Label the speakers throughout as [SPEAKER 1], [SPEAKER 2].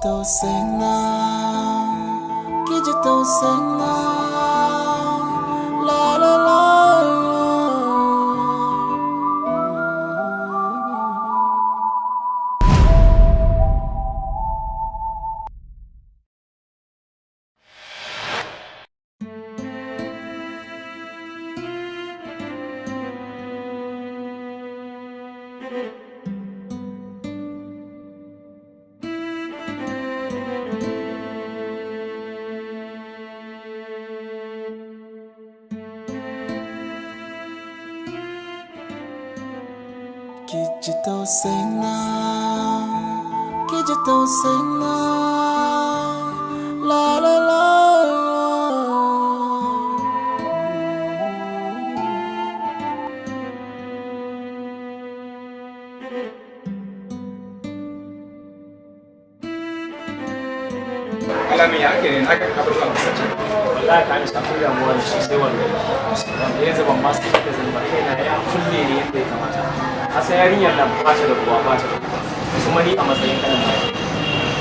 [SPEAKER 1] tausaiyina, kiji tausaiyina, la la la. Kiji tausaiyina, kiji tausaiyina, la la la.
[SPEAKER 2] Alamin ya ake ne aka kabar zuwa masarci.
[SPEAKER 3] Wallahi ka nisa akwai damuwa da shi sai wanda yanzu ban masu da zan ba kai na ya kulle ne yadda ya kamata. A sai yarinyar nan ba ta da ruwa ba ta da ruwa. Kuma ni a matsayin kanin mai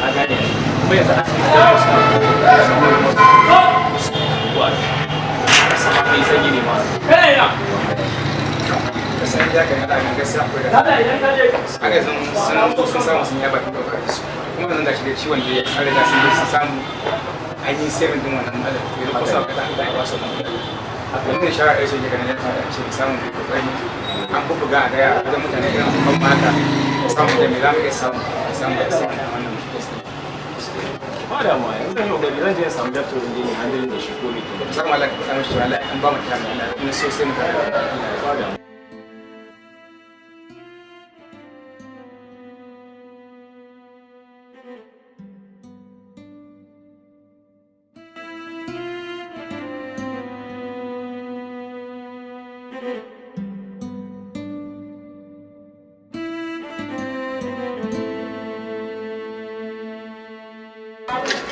[SPEAKER 3] a gane kuma yanzu a cikin da su ruwa sama mai sanyi ne ma. Kai na!
[SPEAKER 2] Da sai ya kai da nan gaskiya akwai da.
[SPEAKER 3] Kada idan ka je.
[SPEAKER 2] Haka sun samu sun yaba da kokari su. Kuma nan da shi da ciwon da ya kare da sun samu an yi sirrin din wannan malam da kusa ka da Allah ya ba su a kan shara da shi ga nan da ce samu kokari an buga a daya da mutane irin ban mata samu da me za mu iya samu da wannan
[SPEAKER 3] ba da mu yanzu zan yi kokari zan je samu doctor din ne handle da shi ko ne to
[SPEAKER 2] sai Allah ka samu shi wallahi an ba mu ta Allah in so sai mu ta ba da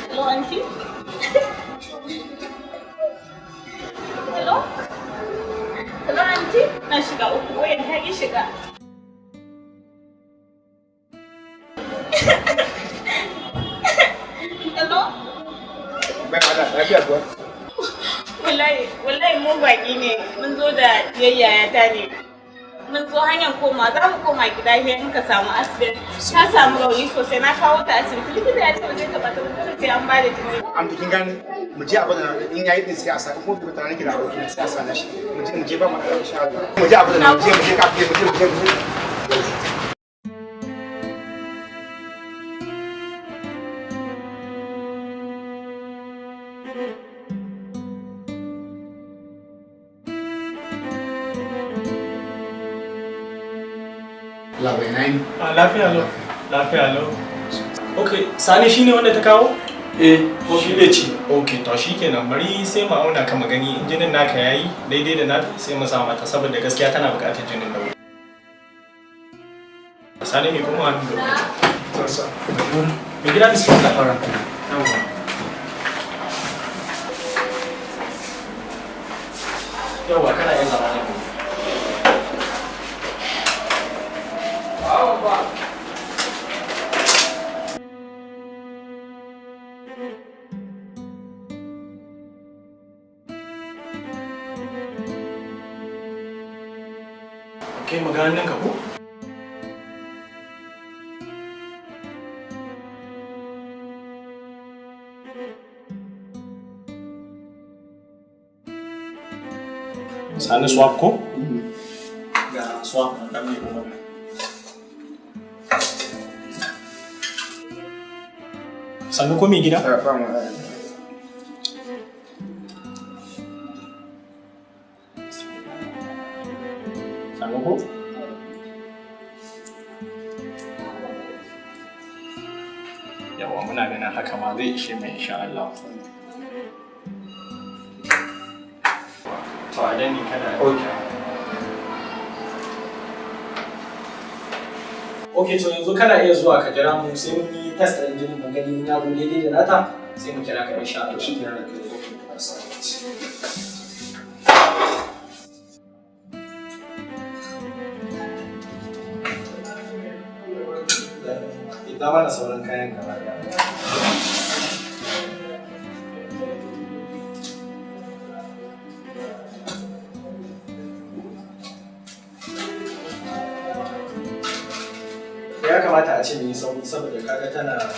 [SPEAKER 4] Hello, auntie. Hello? Hello, auntie. Na shiga uku, wayan ta ki shiga. Hello?
[SPEAKER 2] bai fada lafiya kuwa
[SPEAKER 4] Wallahi mun baki ne. Mun zo da yayyayata ne. Mun zo hanyar koma, za mu koma gida sai muka samu asibiti. Ta samu rauni sosai, na kawo ta asibiti. Likita ya ce ba zai taɓa ta ba sai an ba da jini.
[SPEAKER 2] an bikin gani mu je abin da in yayi din sai a sa kuma bi tare da abokin sai a sa na shi mu je ba mu da insha Allah mu je abin da mu je ka mu je labai nai
[SPEAKER 3] lafiya lau lafiya lau okay sani shine wanda ta kawo ko shi ne ci okay to shikenan bari sai mu auna ka magani in jinin naka yayi daidai da nata sai mu sa mata saboda gaskiya tana buƙatar jinin da wuri sani me kuma hannu da
[SPEAKER 2] tsasa
[SPEAKER 3] me gida bismillah fara yawa kana yin zama ne Oke, maganin ka ko? Sani swap ko? Ga swap na kami ko. Sani ko mai gida? Sani ko? Yawa muna ganin haka ma zai ishe mai insha Allah. To a dani kada. Okay, to yanzu kana iya zuwa ka jira mu sai mun yi test ɗin jinin magani ya zo daidai da nata sai mu kira ka insha Allah. Shi kenan da kai. Ita mana sauran kayan gaba ɗaya. a ce mai sauri saboda kaga tana da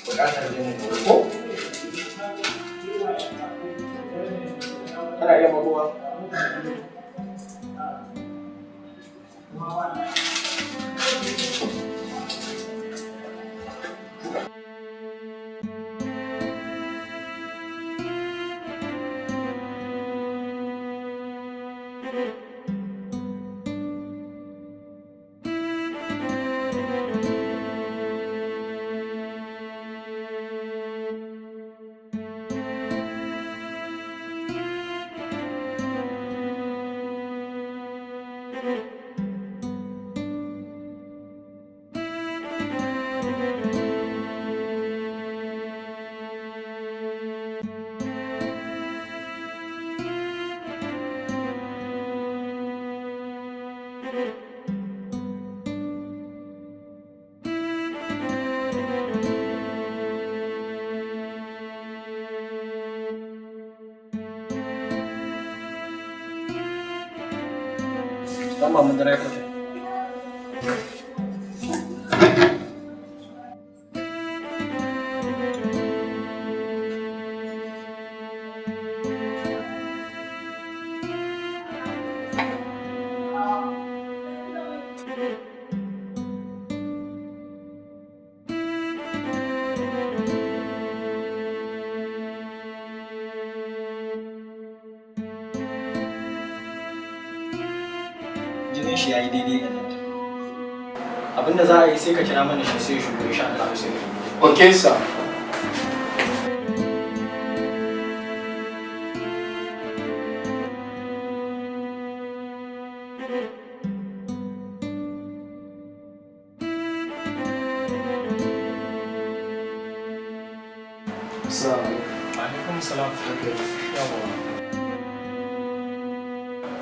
[SPEAKER 3] buƙatar jinin da ko? Kana iya magowa? Toma, mandare ka. Jinin shi ya yi daidai da nan. Abinda za a yi sai ka kira mana shi sai ya shigo insha Allah sai ya shigo. Okay sir. Alaikum salam.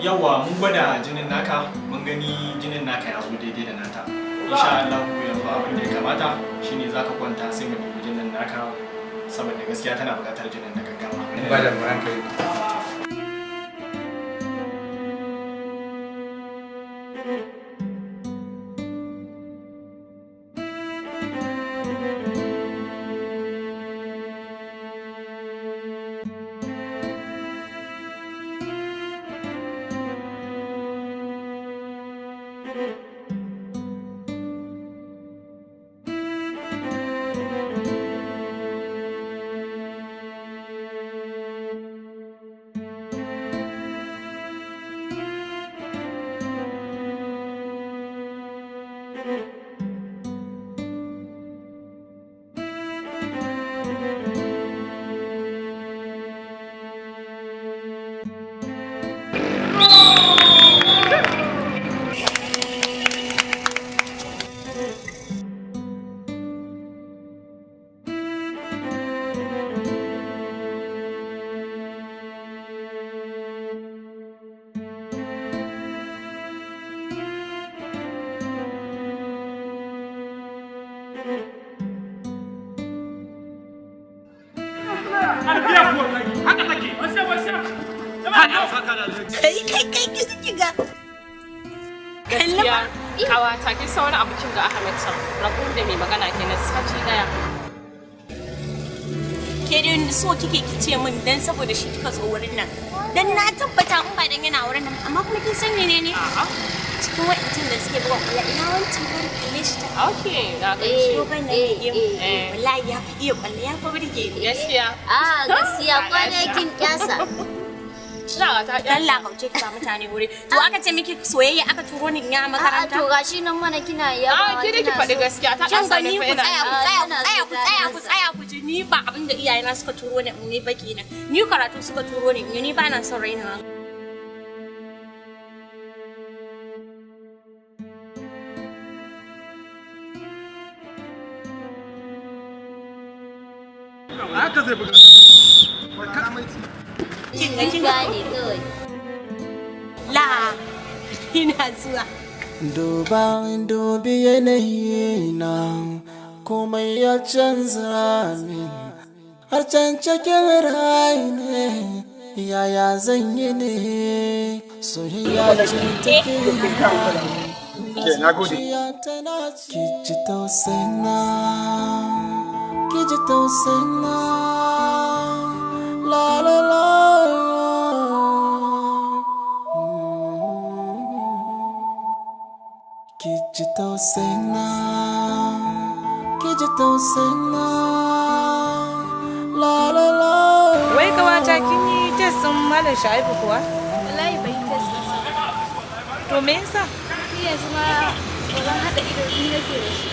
[SPEAKER 3] Yawa mun gwada jinin naka mun gani jinin naka ya zo daidai da nata. Insha Allah yanzu abin da ya kamata shine zaka kwanta sai mu dubi jinin naka saboda gaskiya tana buƙatar jinin da gaggawa.
[SPEAKER 2] Ba da ran kai.
[SPEAKER 5] Kawata kin san wani abokin ga Ahmed san rabon da mai magana kenan sati daya.
[SPEAKER 6] Ke dai so kike kice min dan saboda shi kika zo wurin nan. Dan na tabbata in ba dan yana wurin nan amma kuma kin san menene? Cikin wa'antin da suke buga kwallo ina wancan kan kalle shi ta.
[SPEAKER 5] Okay, na ga shi.
[SPEAKER 6] Wallahi ya fi iya kwallo ya fi burge ni.
[SPEAKER 5] Gaskiya.
[SPEAKER 7] Gaskiya kwana kin kyasa.
[SPEAKER 6] Allah kauce ki ba mutane wuri. To aka ce miki soyayya aka turo ni ya makaranta.
[SPEAKER 7] To gashi nan mana kina yawa.
[SPEAKER 5] Ki da ki faɗi gaskiya ta dan sani fa
[SPEAKER 6] ku tsaya ku ji ni ba abinda iyayena suka turo ni in ne ba kenan. Ni karatu suka turo ni ba na son raina.
[SPEAKER 2] Haka zai buga.
[SPEAKER 7] Kin gane kawai.
[SPEAKER 6] La ina zuwa.
[SPEAKER 1] Dubi yanayi na komai ya canza min har can cikin rai ne yaya zan yi ne soyayya ce take
[SPEAKER 2] Ke na gode.
[SPEAKER 1] Kiji tausaina, kiji tausaina, la la la. Kiji tausaina, kiji tausaina, la la la.
[SPEAKER 8] Wai kawata kin yi test din Malam Shaibu kuwa?
[SPEAKER 7] Wallahi bai test ba.
[SPEAKER 8] To me yasa?
[SPEAKER 7] Ni yanzu ma tsoron haɗa ido ni nake da shi.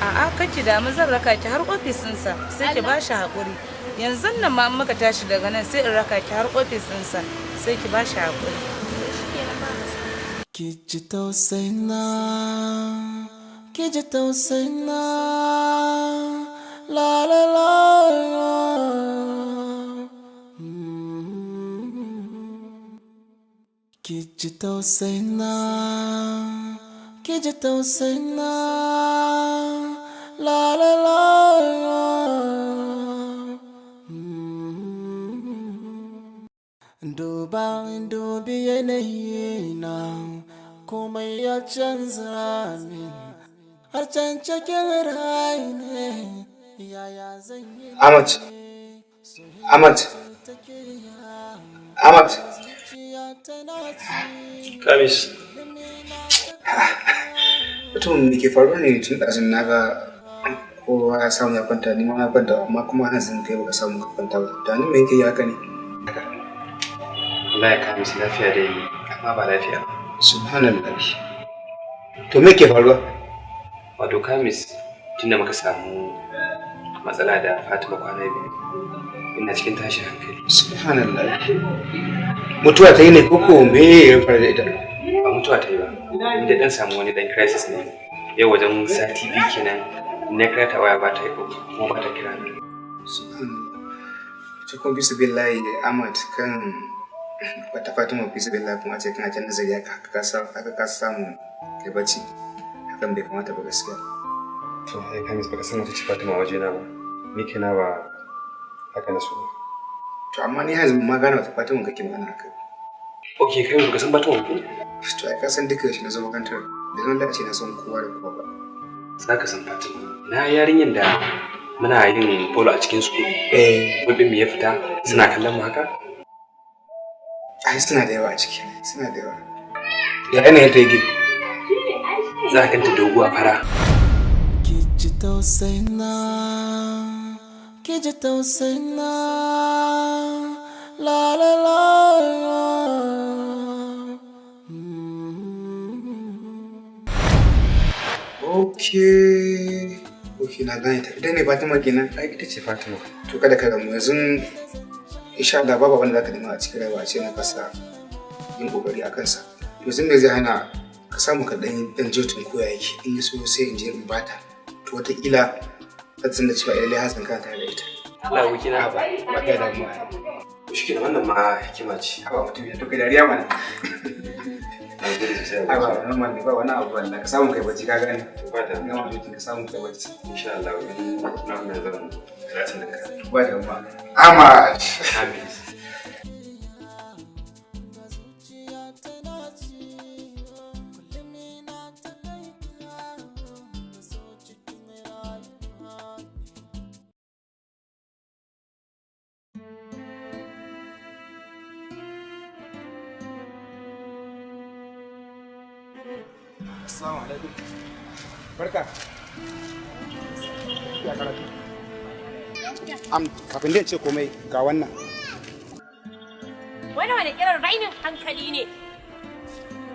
[SPEAKER 8] A'a kake damu zan raka ki har ofisinsa sai ki ba shi haƙuri. Yanzu nan ma muka tashi daga nan sai in raka ki har ofisinsa sai ki ba shi haƙuri.
[SPEAKER 1] Kiji tausaina, kiji tausaina, la la la. Kiji tausaina, kiji tausaina, la la la. Dubi yanayi na komai ya canza min har can cikin rai ne yaya zan yi.
[SPEAKER 2] Ahmad
[SPEAKER 3] Kamis.
[SPEAKER 2] mutum da ke faruwa ne tun ɗazun na ga kowa ya samu ya kwanta ni ma na kwanta amma kuma hanzin kai baka samu ka kwanta ba da ni me yake yi haka ne.
[SPEAKER 3] Allah ya Kamis lafiya da yi amma ba lafiya.
[SPEAKER 2] Subhanallah. To me ke faruwa?
[SPEAKER 3] Wato Kamis tunda muka samu matsala da Fatima kwana biyu ina cikin tashin hankali.
[SPEAKER 2] Subhanallah. Mutuwa ta yi ne koko me ya faru da ita?
[SPEAKER 3] Ba mutuwa ta yi ba. Inda dan samu wani dan crisis ne. Yau wajen sati biyu kenan na kira ta waya ba ta yi kuma ba ta kira ni.
[SPEAKER 2] Subhanallah. Cikin bisa billahi Ahmad kan wata Fatima bisa billahi kuma ce kana can nazari aka ka samu kai bacci. Hakan bai kamata ba gaskiya.
[SPEAKER 3] To ai Kamis baka san wata ce Fatima waje na ba. Ni kenan ba haka na so.
[SPEAKER 2] To amma ni yanzu ma gane wata Fatima kake magana akai.
[SPEAKER 3] Okay, kai baka san Fatima ko?
[SPEAKER 2] To ai ka san duka shi na zo makarantar da zan dace na son kowa da kowa ba.
[SPEAKER 3] Za ka san Fatima. Na yarinyar da muna yin polo a cikin school. Gudun mu ya fita suna kallon mu haka?
[SPEAKER 2] Ai suna da yawa a ciki, suna da yawa. Ya yanayin ta yake?
[SPEAKER 3] Za ka ta doguwa fara.
[SPEAKER 1] Kiji tausaina, kiji tausaina, la la la.
[SPEAKER 2] Okay, na gane ta. Idan ne Fatima kenan?
[SPEAKER 3] Ai ita ce Fatima.
[SPEAKER 2] To kada ka damu yanzu insha Allah babu wanda zaka nema a cikin rayuwa ce na kasa yin kokari a kansa. To sun me zai hana ka samu ka dan jotun koya yake in ya so sai in je in bata. To wata kila ta tsinda cewa lalle Hassan ka tare da ita.
[SPEAKER 3] Allah wuki na
[SPEAKER 2] ba kai damuwa.
[SPEAKER 3] To shi wannan ma hikima ce.
[SPEAKER 2] Haba mutum ya to kai dariya mana.
[SPEAKER 3] Ai
[SPEAKER 2] ba wannan ne ba wani abu wallahi ka samu kai bacci ka gane.
[SPEAKER 3] Ba da
[SPEAKER 2] gama jotun ka samu kai bacci.
[SPEAKER 3] insha Allah na wannan zan ratin da ka.
[SPEAKER 2] Ba da ma. Ahmad.
[SPEAKER 3] Amin.
[SPEAKER 2] Assalamu alaikum. Barka. Ya karatu. Kafin dai ce komai ga wannan.
[SPEAKER 6] Wani kiran rainin hankali ne.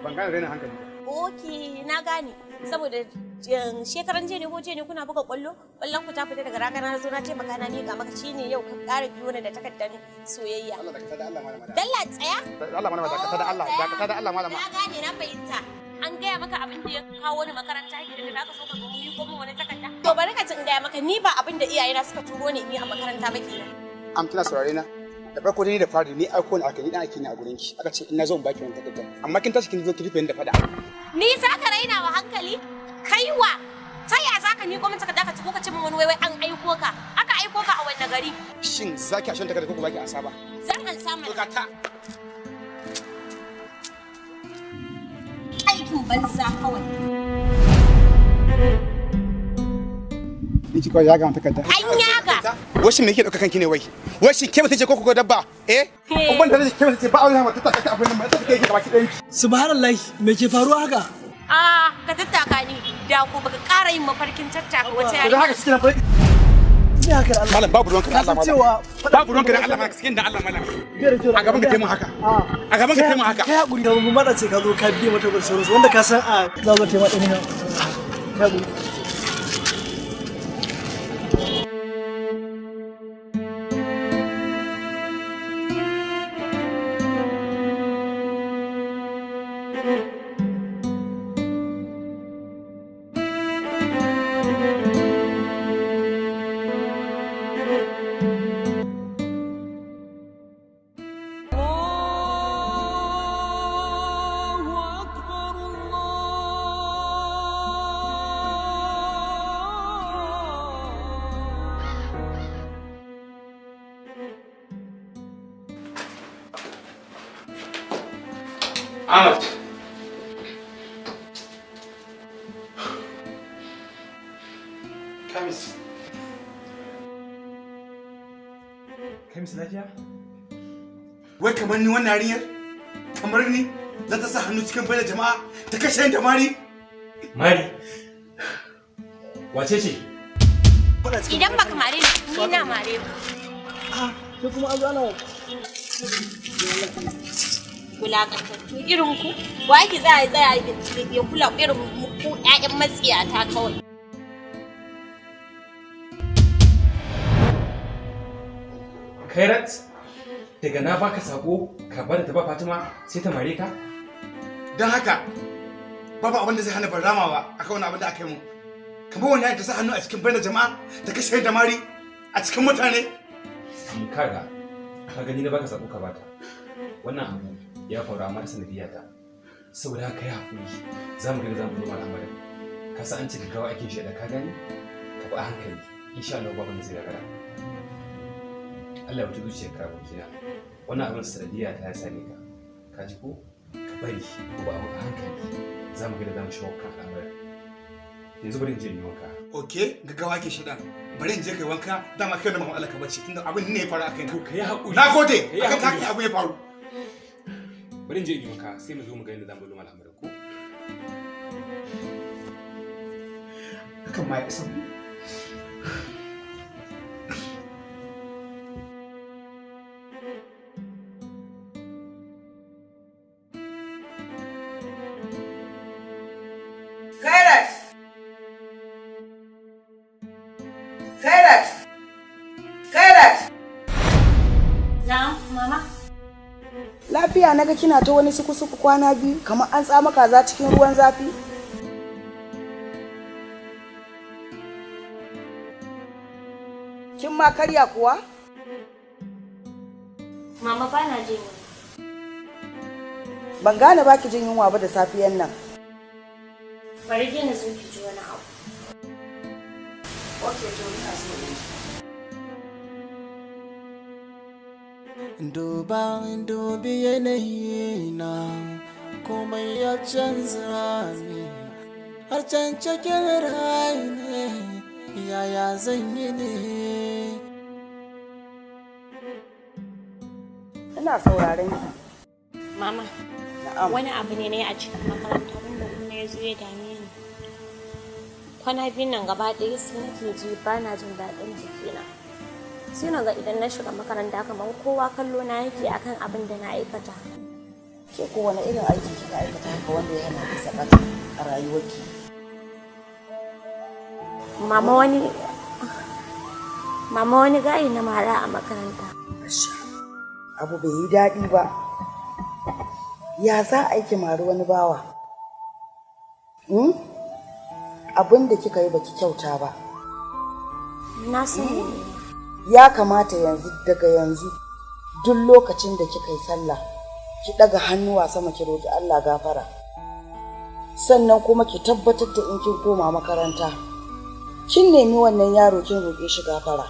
[SPEAKER 2] Ban gane rainin hankali.
[SPEAKER 6] Oke, na gane. Saboda shekaran jiya ne ko jiya ne kuna buga kwallon ku ta fita daga rana na zo na taimaka na miƙa maka shine yau ka ƙara biyo ni da takardar soyayya.
[SPEAKER 2] Allah da kada Allah malama.
[SPEAKER 6] Dalla tsaya.
[SPEAKER 2] Allah malama da kada Allah, da kada Allah malama.
[SPEAKER 6] Na gane na fahimta. An gaya maka abin da ya kawo ni makaranta da da ka so ka ga mu ko wani takarda. To bari ka in gaya maka ni ba abin da iyayena suka turo ni in yi a makaranta ba kenan.
[SPEAKER 2] Am kina saurare na? Da farko dai da fari ni aiko ni aka ni dan ake ni a gurin ki. Aka ce ina zo in baki wannan takarda. Amma kin tashi kin zo ki rufe ni da fada.
[SPEAKER 6] Ni za ka raina wa hankali? Kaiwa ta ya za ka miƙo min takarda ka tafi ka ce min wani wai an aiko ka? Aka aiko ka a wanne gari?
[SPEAKER 2] Shin zaki a shan takarda ko baki asa ba?
[SPEAKER 6] Zan an samu.
[SPEAKER 2] To ga ta.
[SPEAKER 6] Ai aikin banza kawai.
[SPEAKER 2] Ki kawai ya ga takarda.
[SPEAKER 6] An yaga.
[SPEAKER 2] Washin me yake dauka kanki ne wai? Washin ke mutunce ko dabba? Ban da ke mutunce ba aure mata ta abin nan ta take gaba ki danki.
[SPEAKER 9] Subhanallahi, me ke faruwa haka?
[SPEAKER 6] Ka tattaka ni da ko baka ƙara yin mafarkin tattaka wata yarinya.
[SPEAKER 2] Da haka cikin farki. Malam babu ruwanka da Allah malam. Babu ruwanka da Allah malam cikin da Allah malam. A gaban ka kai mun haka. A gaban ka kai mun haka.
[SPEAKER 9] Kai hakuri da mu mada ce ka zo ka biye mata gursoro wanda ka san a za zo ta mata ne. Kai hakuri.
[SPEAKER 2] Ahmad. Kamis lafiya? Wai kamar ni wannan yarinyar? Kamar ni za ta sa hannu cikin bayan jama'a ta kashe da mari?
[SPEAKER 3] Mari? Wace ce?
[SPEAKER 6] Idan baka mare ni na mare ka.
[SPEAKER 9] Sai kuma an zana
[SPEAKER 6] wulaƙantattu irin ku wa ki za a tsaya ya kula irin ku ƴaƴan matsiyata kawai.
[SPEAKER 3] Khairat, daga na baka sako ka bada ta ba Fatima sai ta mare ka?
[SPEAKER 2] Don haka babu abin da zai hana ban ramawa akan wani abin da aka yi mu. Kamar wani ta sa hannu a cikin bayan jama'a ta kashe da mari a cikin mutane.
[SPEAKER 3] Kaga, ka gani na baka sako ka bata. Wannan abu ya faru a marasa sanadiyata. Saboda haka ya haƙuri za mu gani za mu noma al'amarin. Ka san an ce gaggawa ake shi da ka gani? Ka ba hankali, insha Allah babu zai gagara. Allah ya wuce zuciyarka abokina. Wannan abin sanadiyata ya same ka. Ka ji ko? Ka bari ko ba abu a hankali. Za mu gani za mu shawo kan al'amarin. Yanzu bari in je in yi wanka.
[SPEAKER 2] Okay, gaggawa ke shida. Bari in je kai wanka, dama kai da mamman Allah ka bace tunda abin ne ya faru akai.
[SPEAKER 3] To kai haƙuri.
[SPEAKER 2] Na gode. Akan taki abin ya faru.
[SPEAKER 3] Bari in je in yi wanka sai mu zo mu ga yadda za mu noma al'amarin ko?
[SPEAKER 2] Hakan ma ya isa.
[SPEAKER 10] Lafiya naga kina ta wani suku-suku kwana biyu kamar an tsama kaza cikin ruwan zafi. Kin ma karya kuwa?
[SPEAKER 6] Mama ba na jin yunwa.
[SPEAKER 10] Ban gane baki jin yunwa ba da safiyan nan.
[SPEAKER 6] Bari dai na zo ki ji wani abu. Okay, to ina so ne.
[SPEAKER 1] Dubi yanayi na komai ya canza ne har can cikin rai ne yaya zan yi ne.
[SPEAKER 10] Ina sauraren ki.
[SPEAKER 6] Mama, wani abu ne a cikin makaranta wanda kuma ya zo ya dame ni. Kwana biyun nan gaba ɗaya sai nake ji ba na jin daɗin jikina. Sai na ga idan na shiga makaranta kamar kowa kallo na yake akan abin da na aikata.
[SPEAKER 10] Ke ko wani irin aiki kika aikata haka wanda ya hana ki sakata a rayuwarki?
[SPEAKER 6] Mama wani gayi na mara a makaranta.
[SPEAKER 10] Abu bai yi daɗi ba. Ya za a yi mari wani bawa? Abin da kika yi baki kyauta ba.
[SPEAKER 6] Na sani.
[SPEAKER 10] Ya kamata yanzu daga yanzu duk lokacin da kika yi sallah ki daga hannuwa sama ki roki Allah gafara. Sannan kuma ki tabbatar da in kin koma makaranta kin nemi wannan yaro kin roke shi gafara.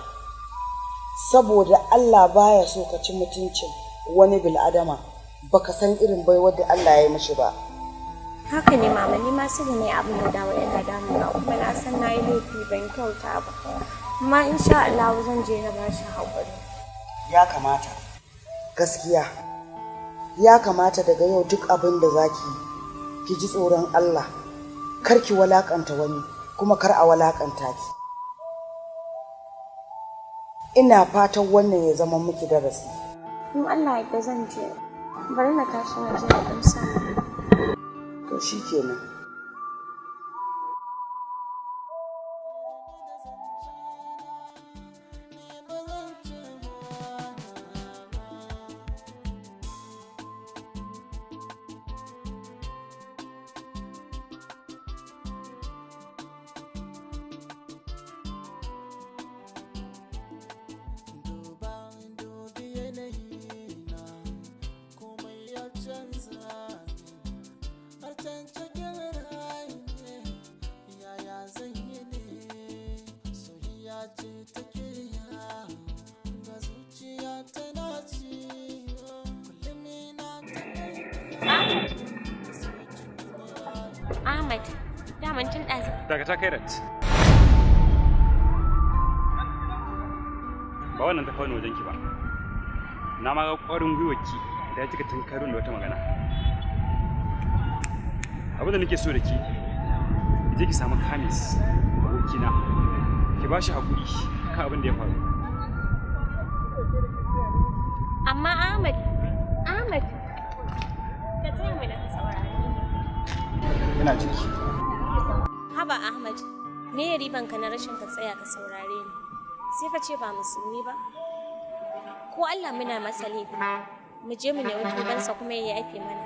[SPEAKER 10] Saboda Allah baya so ka ci mutuncin wani bil'adama baka san irin baiwar da Allah ya yi mishi ba.
[SPEAKER 6] Haka ne mama, ni ma sai da nayi abin da dawo yana damuna kuma na san na yi laifi ban kyauta ba. Amma insha Allah zan je na bashi haƙuri.
[SPEAKER 10] Ya kamata. Gaskiya. Ya kamata daga yau duk abin da zaki ki ji tsoron Allah. Kar ki walakanta wani kuma kar a walakanta ki. Ina fatan wannan ya zama miki darasi.
[SPEAKER 6] In Allah ya zan je. Bari na tashi na je na ɗan samu.
[SPEAKER 10] To shikenan.
[SPEAKER 6] Ahmad, daman tun ɗazu.
[SPEAKER 11] Daga ta kai rat. Ba wannan ta kawo wajenki ba. Na ma ga ƙwarin gwiwarki da ya cika tunkarun da wata magana. Abin da nake so da ki, je ki samu Kamis, abokina, ki ba shi haƙuri kan abin da ya faru.
[SPEAKER 6] Amma Ahmad, ka tsaya mana ka saurare ni.
[SPEAKER 11] Ina ciki.
[SPEAKER 6] Haba Ahmad, me ya riban ka na rashin ka tsaya ka saurare ni? Sai ka ce ba musulmi ba? Ko Allah muna masa laifi, mu je mu nemi tubansa kuma ya yafe mana.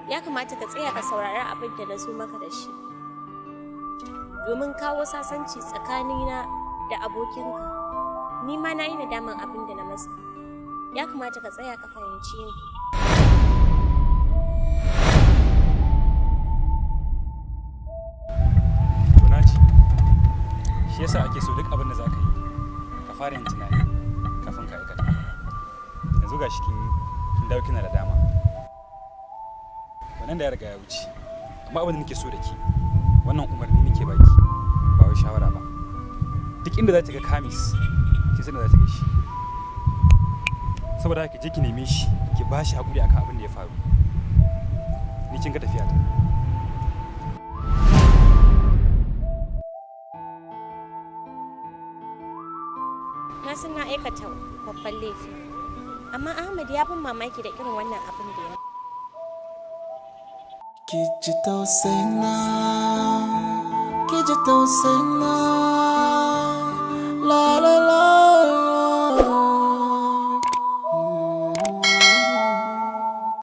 [SPEAKER 6] Ya kamata ka tsaya ka saurari abin da na zo maka da shi. Domin kawo sasanci tsakanina da abokinka. Ni ma na yi nadaman abin da na masa. Ya kamata ka tsaya ka fahimci ni.
[SPEAKER 11] Tunaci, shi yasa ake so duk abin da za ka yi, ka fara yin tunani kafin ka aikata. Yanzu ga shi kin dawo kina da dama. Wannan da ya riga ya wuce. Amma abin da nake so da ki, wannan umarni nake baki, ba wai shawara ba. Duk inda za ta ga Kamis, ki sani za ta ga shi. Saboda haka je ki neme shi, ki ba shi haƙuri akan abin da ya faru. Ni kin ga tafiya ta.
[SPEAKER 6] Na san na aikata babban laifi. Amma Ahmad ya bin mamaki da irin wannan abin da ya.
[SPEAKER 1] Kiji tausaiyina, kiji tausaiyina.